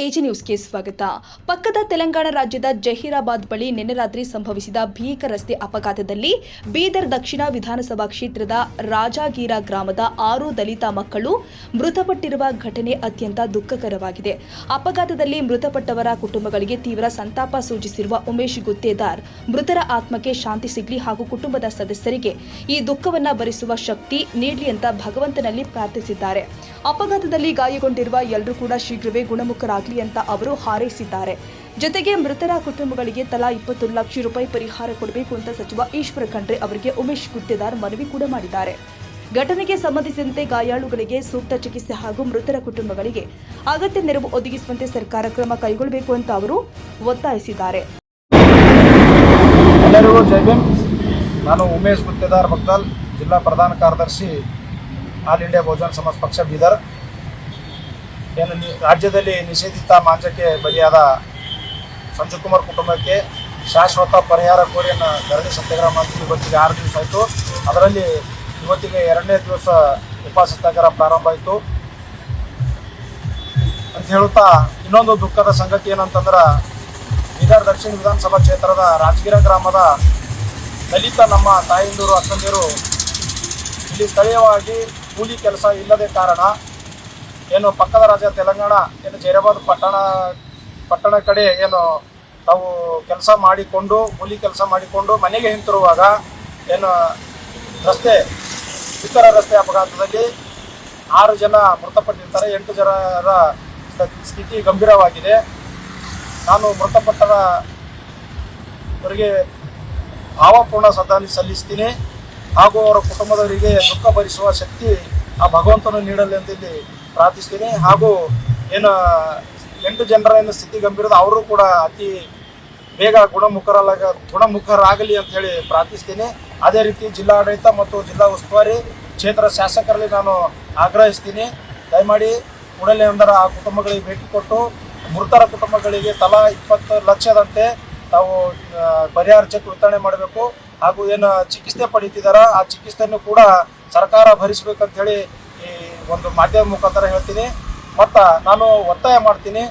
AG ನ್ಯೂಸ್ಗೆ ಸ್ವಾಗತ. ಪಕ್ಕದ ತೆಲಂಗಾಣ ರಾಜ್ಯದ ಜಹೀರಾಬಾದ್ ಬಳಿ ನಿನ್ನೆ ರಾತ್ರಿ ಸಂಭವಿಸಿದ ಭೀಕರ ರಸ್ತೆ ಅಪಘಾತದಲ್ಲಿ ಬೀದರ್ ದಕ್ಷಿಣ ವಿಧಾನಸಭಾ ಕ್ಷೇತ್ರದ ರಾಜಾಗೀರ ಗ್ರಾಮದ 6 ದಲಿತ ಮಕ್ಕಳು ಮೃತಪಟ್ಟಿರುವ ಘಟನೆ ಅತ್ಯಂತ ದುಃಖಕರವಾಗಿದೆ. ಅಪಘಾತದಲ್ಲಿ ಮೃತಪಟ್ಟವರ ಕುಟುಂಬಗಳಿಗೆ ತೀವ್ರ ಸಂತಾಪ ಸೂಚಿಸಿರುವ ಉಮೇಶ್ ಗುತ್ತೇದಾರ್ ಮೃತರ ಆತ್ಮಕ್ಕೆ ಶಾಂತಿ ಸಿಗಲಿ ಹಾಗೂ ಕುಟುಂಬದ ಸದಸ್ಯರಿಗೆ ಈ ದುಃಖವನ್ನ ಭರಿಸುವ ಶಕ್ತಿ ನೀಡಲಿ ಅಂತ ಭಗವಂತನಲ್ಲಿ ಪ್ರಾರ್ಥಿಸಿದ್ದಾರೆ. ಅಪಘಾತದಲ್ಲಿ ಗಾಯಗೊಂಡಿರುವ ಎಲ್ಲರೂ ಕೂಡ ಶೀಘ್ರವೇ ಗುಣಮುಖರಾಗಲಿ ಅಂತ ಅವರು ಹಾರೈಸಿದ್ದಾರೆ. ಜೊತೆಗೆ ಮೃತರ ಕುಟುಂಬಗಳಿಗೆ ತಲಾ 20 ಲಕ್ಷ ರೂಪಾಯಿ ಪರಿಹಾರ ಕೊಡಬೇಕು ಅಂತ ಸಚಿವ ಈಶ್ವರ ಖಂಡ್ರೆ ಅವರಿಗೆ ಉಮೇಶ್ ಗುತ್ತೇದಾರ್ ಮನವಿ ಕೂಡ ಮಾಡಿದ್ದಾರೆ. ಘಟನೆಗೆ ಸಂಬಂಧಿಸಿದಂತೆ ಗಾಯಾಳುಗಳಿಗೆ ಸೂಕ್ತ ಚಿಕಿತ್ಸೆ ಹಾಗೂ ಮೃತರ ಕುಟುಂಬಗಳಿಗೆ ಅಗತ್ಯ ನೆರವು ಒದಗಿಸುವಂತೆ ಸರ್ಕಾರ ಕ್ರಮ ಕೈಗೊಳ್ಳಬೇಕು ಅಂತ ಅವರು ಒತ್ತಾಯಿಸಿದ್ದಾರೆ. ಎಲ್ಲರಿಗೂ ಜೈ ಭೀಮ್. ನಾನು ಉಮೇಶ್ ಗುತ್ತೇದಾರ್ ಬಗ್ದಾಲ್, ಜಿಲ್ಲಾ ಪ್ರಧಾನ ಕಾರ್ಯದರ್ಶಿ, ಆಲ್ ಇಂಡಿಯಾ ಬಹುಜನ ಸಮಾಜ ಪಕ್ಷ ಬೀದರ್. ಏನು ರಾಜ್ಯದಲ್ಲಿ ನಿಷೇಧಿತ ಮಾಂಸಕ್ಕೆ ಬಲಿಯಾದ ಸಂಜುಕುಮಾರ್ ಕುಟುಂಬಕ್ಕೆ ಶಾಶ್ವತ ಪರಿಹಾರ ಕೋರಿ ಧರಣಿ ಸತ್ಯಾಗ್ರಹ ಮಾಡ್ತೀವಿ. ಇವತ್ತಿಗೆ 6 ದಿವಸ ಆಯಿತು. ಅದರಲ್ಲಿ ಇವತ್ತಿಗೆ 2ನೇ ದಿವಸ ಉಪವಾಸ ಸತ್ಯಾಗ್ರಹ ಪ್ರಾರಂಭ ಆಯಿತು ಅಂತ ಹೇಳುತ್ತಾ, ಇನ್ನೊಂದು ದುಃಖದ ಸಂಗತಿ ಏನಂತಂದ್ರೆ, ಬೀದರ್ ದಕ್ಷಿಣ ವಿಧಾನಸಭಾ ಕ್ಷೇತ್ರದ ರಾಜಗಿರ ಗ್ರಾಮದ ದಲಿತ ನಮ್ಮ ತಾಯಿಂದೂರು ಅಕ್ಕಂದಿರು ಇಲ್ಲಿ ಸ್ಥಳೀಯವಾಗಿ ಕೂಲಿ ಕೆಲಸ ಇಲ್ಲದೆ ಕಾರಣ ಏನು ಪಕ್ಕದ ರಾಜ್ಯ ತೆಲಂಗಾಣ ಏನು ಜಹೀರಾಬಾದ್ ಪಟ್ಟಣ ಕಡೆ ಏನು ತಾವು ಕೆಲಸ ಮಾಡಿಕೊಂಡು ಕೂಲಿ ಕೆಲಸ ಮಾಡಿಕೊಂಡು ಮನೆಗೆ ಹಿಂತಿರುವಾಗ ಏನು ಇತರ ರಸ್ತೆ ಅಪಘಾತದಲ್ಲಿ 6 ಜನ ಮೃತಪಟ್ಟಿರ್ತಾರೆ. 8 ಜನರ ಸ್ಥಿತಿ ಗಂಭೀರವಾಗಿದೆ. ನಾನು ಮೃತಪಟ್ಟವರಿಗೆ ಭಾವಪೂರ್ಣ ಶ್ರದ್ಧಾಂಜಲಿ ಸಲ್ಲಿಸ್ತೀನಿ ಹಾಗೂ ಅವರ ಕುಟುಂಬದವರಿಗೆ ದುಃಖ ಭರಿಸುವ ಶಕ್ತಿ ಆ ಭಗವಂತನು ನೀಡಲಿ ಅಂತ ಇಲ್ಲಿ ಪ್ರಾರ್ಥಿಸ್ತೀನಿ. ಹಾಗೂ ಏನು 8 ಜನರ ಏನು ಸ್ಥಿತಿ ಗಂಭೀರದ ಅವರು ಕೂಡ ಅತಿ ಬೇಗ ಗುಣಮುಖರಾಗಲಿ ಅಂತ ಹೇಳಿ ಪ್ರಾರ್ಥಿಸ್ತೀನಿ. ಅದೇ ರೀತಿ ಜಿಲ್ಲಾಡಳಿತ ಮತ್ತು ಜಿಲ್ಲಾ ಉಸ್ತುವಾರಿ ಕ್ಷೇತ್ರ ಶಾಸಕರಲ್ಲಿ ನಾನು ಆಗ್ರಹಿಸ್ತೀನಿ, ದಯಮಾಡಿ ಕೂಡಲೇ ಆ ಕುಟುಂಬಗಳಿಗೆ ಭೇಟಿ ಕೊಟ್ಟು ಮೃತರ ಕುಟುಂಬಗಳಿಗೆ ತಲಾ 20 ಲಕ್ಷದಂತೆ ತಾವು ಪರಿಹಾರ ಚೆಕ್ ವಿತರಣೆ ಮಾಡಬೇಕು. ಹಾಗೂ ಏನು ಚಿಕಿತ್ಸೆ ಪಡೀತಿದಾರ ಆ ಚಿಕಿತ್ಸೆಯನ್ನು ಕೂಡ ಸರ್ಕಾರ ಭರಿಸಬೇಕಂತ ಹೇಳಿ ಈ ಒಂದು ಮಾಧ್ಯಮ ಮುಖಾಂತರ ಹೇಳ್ತೀನಿ. ಮತ್ತು ನಾನು ಒತ್ತಾಯ ಮಾಡ್ತೀನಿ,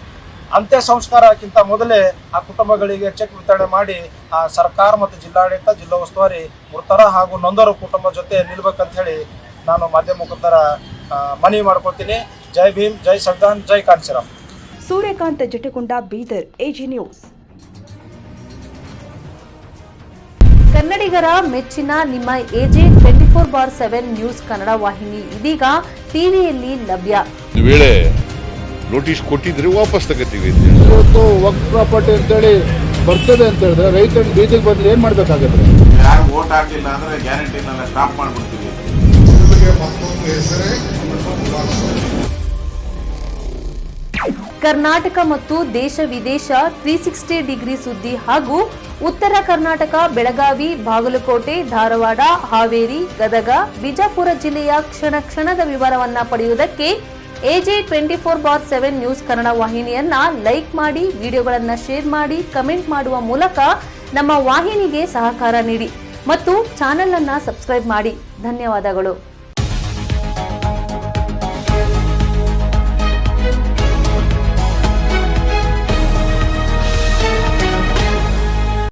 ಅಂತ್ಯ ಸಂಸ್ಕಾರಕ್ಕಿಂತ ಮೊದಲೇ ಆ ಕುಟುಂಬಗಳಿಗೆ ಚೆಕ್ ವಿತರಣೆ ಮಾಡಿ ಆ ಸರ್ಕಾರ ಮತ್ತು ಜಿಲ್ಲಾಡಳಿತ, ಜಿಲ್ಲಾ ಉಸ್ತುವಾರಿ ಮೃತರ ಹಾಗೂ ನೊಂದರ ಕುಟುಂಬ ಜೊತೆ ನಿಲ್ಬೇಕಂತ ಹೇಳಿ ನಾನು ಮಾಧ್ಯಮ ಮುಖಾಂತರ ಮನವಿ ಮಾಡ್ಕೊಳ್ತೀನಿ. ಜೈ ಭೀಮ್, ಜೈ ಸಂವಿಧಾನ್, ಜೈ ಕಾಂಚೀರಾಮ್. Suryakant Jatagonda, Bidar, AG news. ಕನ್ನಡಿಗರ ಮೆಚ್ಚಿನ ನಿಮ್ಮ ಎಜೆ 24/7 ನ್ಯೂಸ್ ಕನ್ನಡ ವಾಹಿನಿ ಇದೀಗ ಟಿವಿಯಲ್ಲಿ ಲಭ್ಯ. ವೇಳೆ ನೋಟಿಸ್ ಕೊಟ್ಟಿದ್ರೆ ವಾಪಸ್ ತಗೋತೀವಿ. ಇವತ್ತು ವಕ್ಫ್ ಪ್ರಾಪರ್ಟಿ ಅಂತೇಳಿ ಬರ್ತದೆ ಅಂತ ಹೇಳಿದ್ರೆ ರೈತರು ಬೀದಿಗೆ ಬಂದ್ರೆ ಏನ್ ಮಾಡ್ಬೇಕಾಗತ್ತೆ? ಯಾರು ವೋಟ್ ಹಾಕಿಲ್ಲ ಅಂದ್ರೆ ಗ್ಯಾರಂಟಿನೆಲ್ಲ ಸ್ಟಾಪ್ ಮಾಡ್ಬಿಡ್ತೀವಿ. ಕರ್ನಾಟಕ ಮತ್ತು ದೇಶ ವಿದೇಶ 360 ಡಿಗ್ರಿ ಸುದ್ದಿ ಹಾಗೂ ಉತ್ತರ ಕರ್ನಾಟಕ, ಬೆಳಗಾವಿ, ಬಾಗಲಕೋಟೆ, ಧಾರವಾಡ, ಹಾವೇರಿ, ಗದಗ, ಬಿಜಾಪುರ ಜಿಲ್ಲೆಯ ಕ್ಷಣದ ವಿವರವನ್ನ ಪಡೆಯುವುದಕ್ಕೆ ಎಜೆ 24/7 ನ್ಯೂಸ್ ಕನ್ನಡ ವಾಹಿನಿಯನ್ನ ಲೈಕ್ ಮಾಡಿ, ವಿಡಿಯೋಗಳನ್ನ ಶೇರ್ ಮಾಡಿ, ಕಮೆಂಟ್ ಮಾಡುವ ಮೂಲಕ ನಮ್ಮ ವಾಹಿನಿಗೆ ಸಹಕಾರ ನೀಡಿ ಮತ್ತು ಚಾನೆಲ್ ಅನ್ನ ಸಬ್ಸ್ಕ್ರೈಬ್ ಮಾಡಿ. ಧನ್ಯವಾದಗಳು.